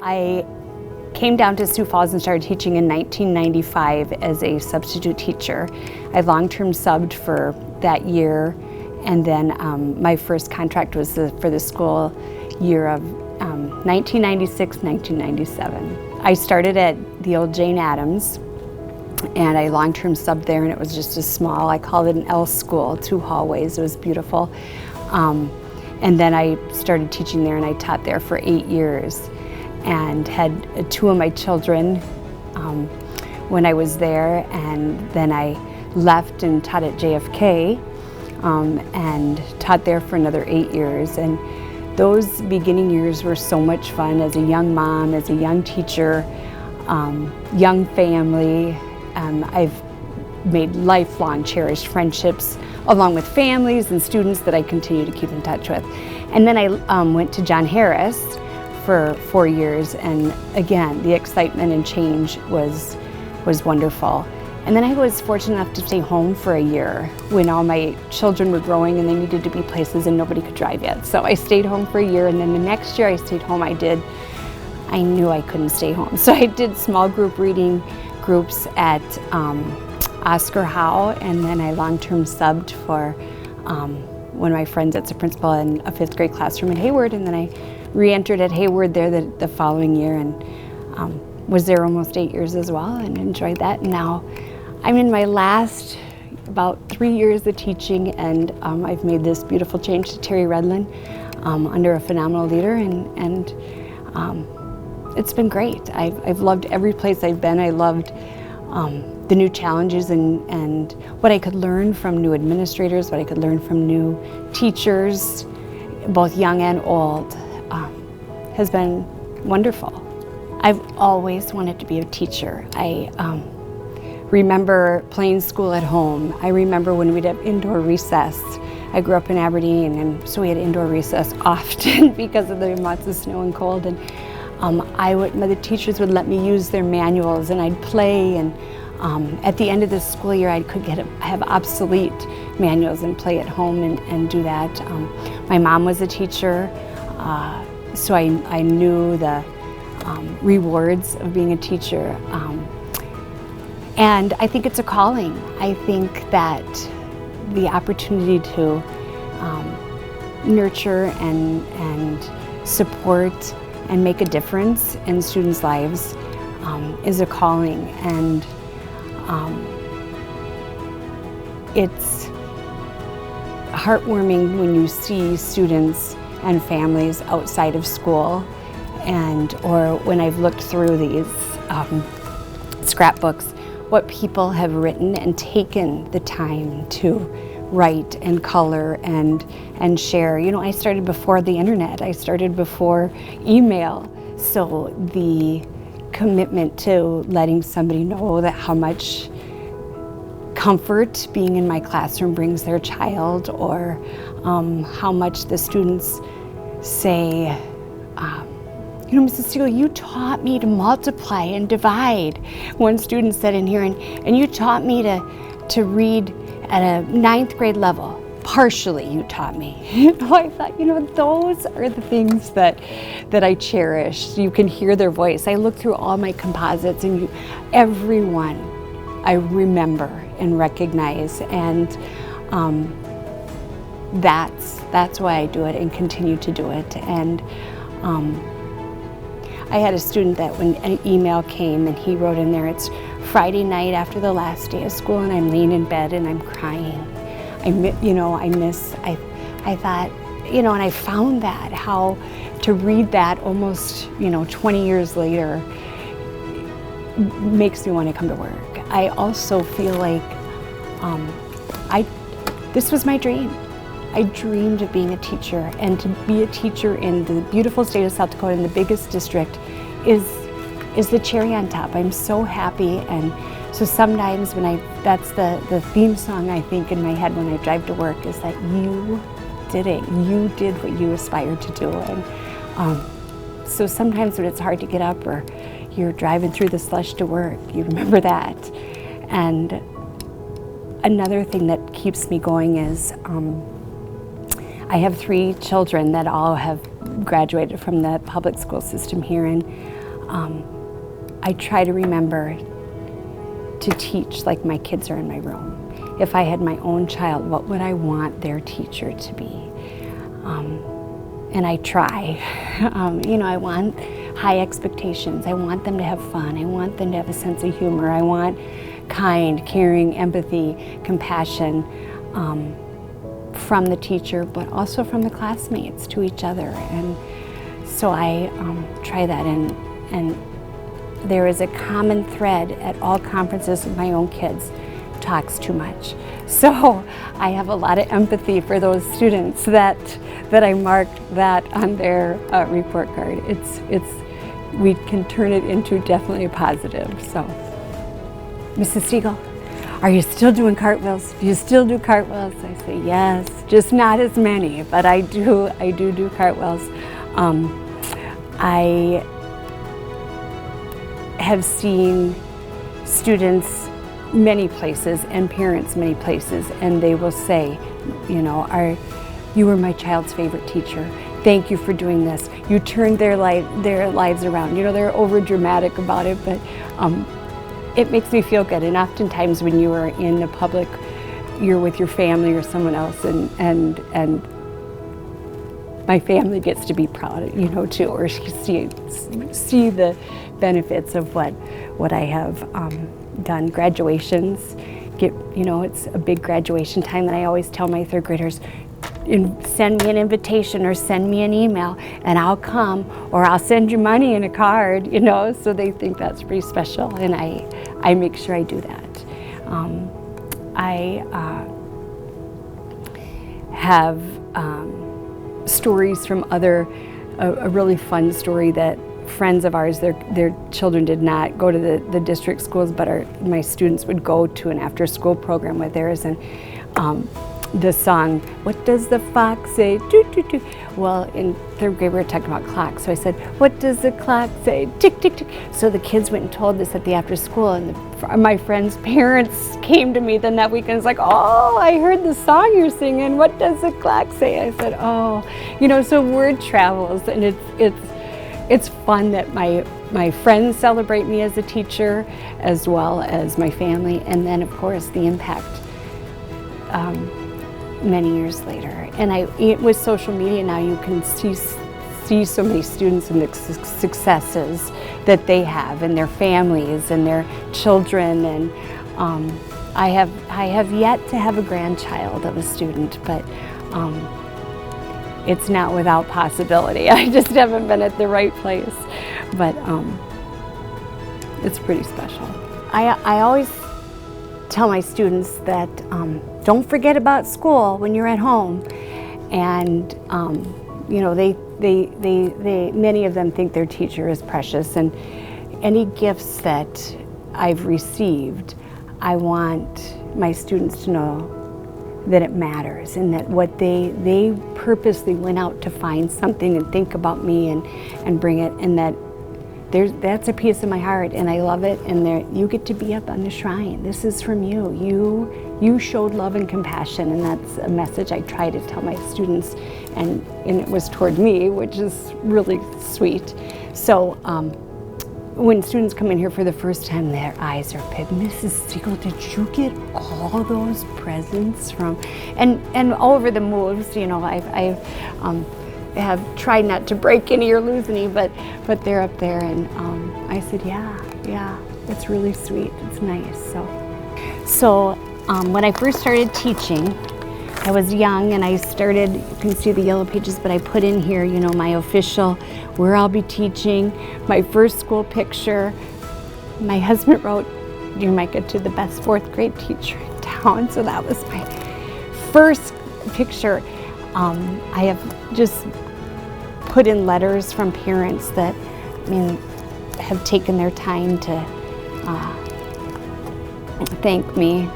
I came down to Sioux Falls and started teaching in 1995 as a substitute teacher. I long-term subbed for that year, and then my first contract was for the school year of 1996-1997. I started at the old Jane Addams, and I long-term subbed there, and it was just a small, I called it an L school, 2 hallways. It was beautiful. And then I started teaching there, and I taught there for 8 years and had 2 of my children when I was there, and then I left and taught at JFK and taught there for another 8 years. And those beginning years were so much fun as a young mom, as a young teacher, young family. I've made lifelong cherished friendships along with families and students that I continue to keep in touch with. And then I went to John Harris for 4 years, and again, the excitement and change was wonderful. And then I was fortunate enough to stay home for a year when all my children were growing and they needed to be places and nobody could drive yet. So I stayed home for a year, and then the next year I stayed home, I knew I couldn't stay home. So I did small group reading groups at Oscar Howe, and then I long-term subbed for one of my friends that's a principal in a 5th grade classroom in Hayward, and then I re-entered at Hayward there the following year, and was there almost 8 years as well, and enjoyed that. And now I'm in my last about 3 years of teaching, and I've made this beautiful change to Terry Redlin under a phenomenal leader, and it's been great. I've loved every place I've been. I loved the new challenges and what I could learn from new administrators, what I could learn from new teachers, both young and old, has been wonderful. I've always wanted to be a teacher. I remember playing school at home. I remember when we'd have indoor recess. I grew up in Aberdeen, and so we had indoor recess often because of the months of snow and cold. And the teachers would let me use their manuals, and I'd play. And at the end of the school year, I could have obsolete manuals and play at home and do that. My mom was a teacher, so I knew the rewards of being a teacher. And I think it's a calling. I think that the opportunity to nurture and support and make a difference in students' lives is a calling. And it's heartwarming when you see students and families outside of school, or when I've looked through these scrapbooks, what people have written and taken the time to write and color and share. You know, I started before the internet. I started before email. So the commitment to letting somebody know that how much comfort being in my classroom brings their child, or how much the students say, you know, Mrs. Siegel, you taught me to multiply and divide. One student said in here, and you taught me to read at a 9th grade level. Partially, you taught me. I thought, those are the things that I cherish. You can hear their voice. I look through all my composites, and everyone I remember and recognize, and that's why I do it and continue to do it. And I had a student that when an email came and he wrote in there, it's Friday night after the last day of school, and I'm laying in bed and I'm crying. I thought, and I found that how to read that almost, 20 years later makes me want to come to work. I also feel like this was my dream. I dreamed of being a teacher, and to be a teacher in the beautiful state of South Dakota in the biggest district is the cherry on top. I'm so happy, and so sometimes that's the theme song I think in my head when I drive to work, is that you did it. You did what you aspired to do. And so sometimes when it's hard to get up, or you're driving through the slush to work, you remember that. And another thing that keeps me going is I have 3 children that all have graduated from the public school system here, and I try to remember to teach like my kids are in my room. If I had my own child, what would I want their teacher to be? And I try. I want high expectations. I want them to have fun. I want them to have a sense of humor. I want kind, caring, empathy, compassion from the teacher, but also from the classmates to each other. And so I try that, and there is a common thread at all conferences with my own kids: talks too much. So I have a lot of empathy for those students that I marked that on their report card. We can turn it into definitely a positive. So, Mrs. Siegel, are you still doing cartwheels? Do you still do cartwheels? I say yes, just not as many, but I do cartwheels. I have seen students many places and parents many places, and they will say, you were my child's favorite teacher. Thank you for doing this. You turned their lives around. They're over dramatic about it, but it makes me feel good. And oftentimes when you are in the public, you're with your family or someone else, and my family gets to be proud, too, or see the benefits of what I have done. Graduations, it's a big graduation time, and I always tell my 3rd graders, send me an invitation or send me an email and I'll come, or I'll send you money in a card, so they think that's pretty special, and I make sure I do that. I have stories from a really fun story that friends of ours, their children did not go to the district schools, but my students would go to an after-school program with theirs, and the song, "What does the fox say? Doo, doo, doo." Well, in 3rd grade we were talking about clocks, so I said, "What does the clock say? Tick, tick, tick." So the kids went and told this at the after school, and my friends' parents came to me then that weekend. It's like, "Oh, I heard the song you're singing. What does the clock say?" I said, "Oh," so word travels, and it's fun that my friends celebrate me as a teacher as well as my family, and then of course the impact many years later. And with social media now, you can see so many students and the successes that they have, and their families and their children, and I have yet to have a grandchild of a student, but it's not without possibility. I just haven't been at the right place, but it's pretty special. I always tell my students that don't forget about school when you're at home, and they many of them think their teacher is precious, and any gifts that I've received, I want my students to know that it matters, and that what they purposely went out to find something and think about me and bring it, and that's a piece of my heart, and I love it, and you get to be up on the shrine. This is from you. You showed love and compassion, and that's a message I try to tell my students, and it was toward me, which is really sweet. So when students come in here for the first time, their eyes are big. "Mrs. Siegel, did you get all those presents from?" And over the moves, I have tried not to break any or lose any, but they're up there, and I said, yeah, it's really sweet. It's nice. So when I first started teaching, I was young, and I started, you can see the yellow pages, but I put in here, my official, where I'll be teaching, my first school picture. My husband wrote, "Dear Micah, to the best 4th grade teacher in town." So that was my first picture. I have just put in letters from parents that, have taken their time to thank me.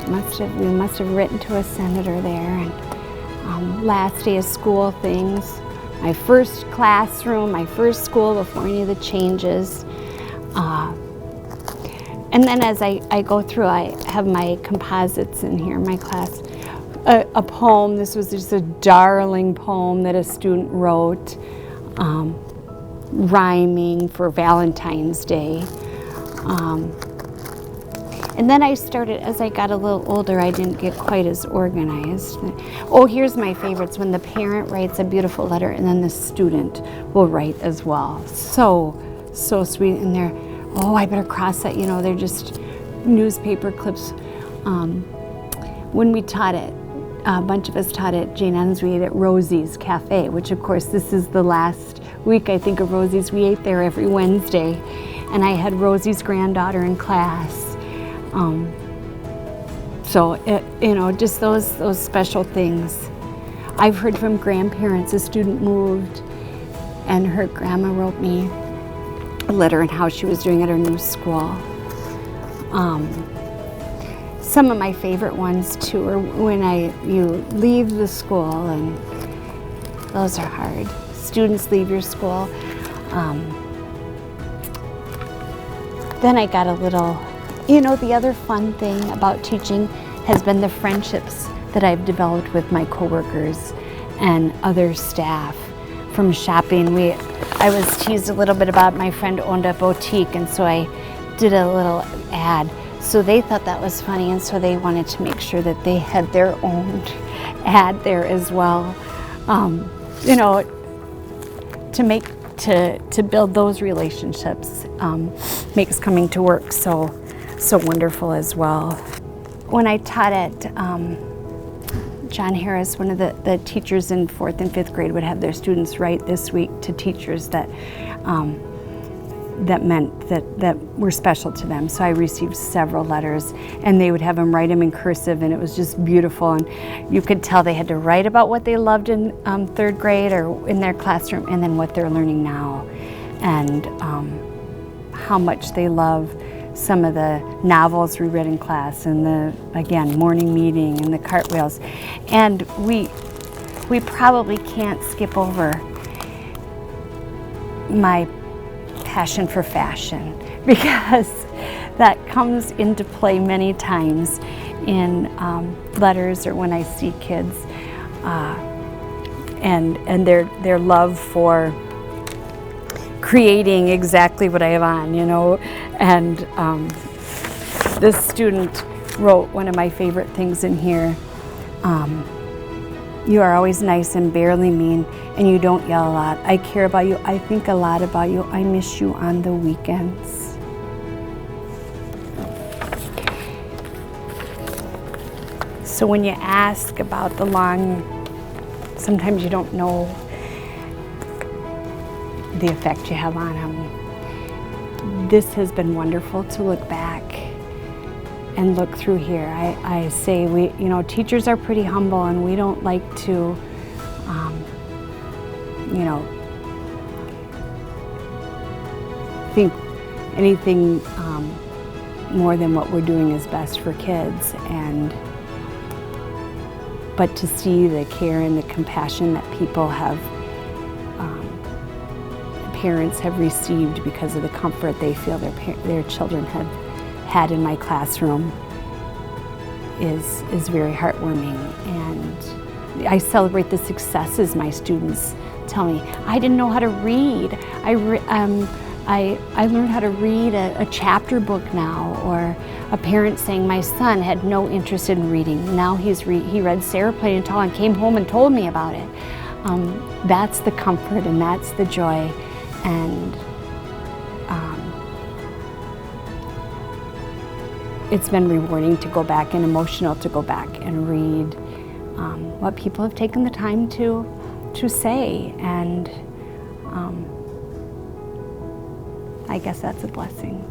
We must have written to a senator there, and last day of school things, my first classroom, my first school before any of the changes. And then as I go through, I have my composites in here, my class a poem. This was just a darling poem that a student wrote, rhyming for Valentine's Day. And then I started, as I got a little older, I didn't get quite as organized. Oh, here's my favorites, when the parent writes a beautiful letter and then the student will write as well. So sweet. And they're, oh, I better cross that, they're just newspaper clips. When we taught it, a bunch of us taught at Jane Addams, we ate at Rosie's Cafe, which of course this is the last week I think of Rosie's. We ate there every Wednesday, and I had Rosie's granddaughter in class. Just those special things. I've heard from grandparents, a student moved and her grandma wrote me a letter on how she was doing at her new school. Some of my favorite ones too are when you leave the school, and those are hard. Students leave your school. Then I got a little, the other fun thing about teaching has been the friendships that I've developed with my coworkers and other staff from shopping. I was teased a little bit about my friend owned a boutique, and so I did a little ad. So they thought that was funny, and so they wanted to make sure that they had their own ad there as well. To build those relationships makes coming to work so wonderful as well. When I taught at John Harris, one of the teachers in 4th and 5th grade would have their students write this week to teachers that meant that were special to them. So I received several letters, and they would have them write them in cursive, and it was just beautiful. And you could tell they had to write about what they loved in 3rd grade or in their classroom, and then what they're learning now, and how much they love some of the novels we read in class, and the morning meeting and the cartwheels. And we probably can't skip over my passion for fashion, because that comes into play many times in letters or when I see kids, and their love for creating exactly what I have on, and this student wrote one of my favorite things in here. You are always nice and barely mean, and you don't yell a lot. I care about you. I think a lot about you. I miss you on the weekends. So when you ask about the long, sometimes you don't know the effect you have on them. This has been wonderful to look back and look through here. I say teachers are pretty humble, and we don't like to, think anything more than what we're doing is best for kids. But to see the care and the compassion that people have, parents have received because of the comfort they feel their children have had in my classroom is very heartwarming. And I celebrate the successes my students tell me. I didn't know how to read. I learned how to read a chapter book now, or a parent saying my son had no interest in reading. Now he read Sarah Playing Tall and came home and told me about it. That's the comfort, and that's the joy. And it's been rewarding to go back, and emotional to go back and read what people have taken the time to say, and I guess that's a blessing.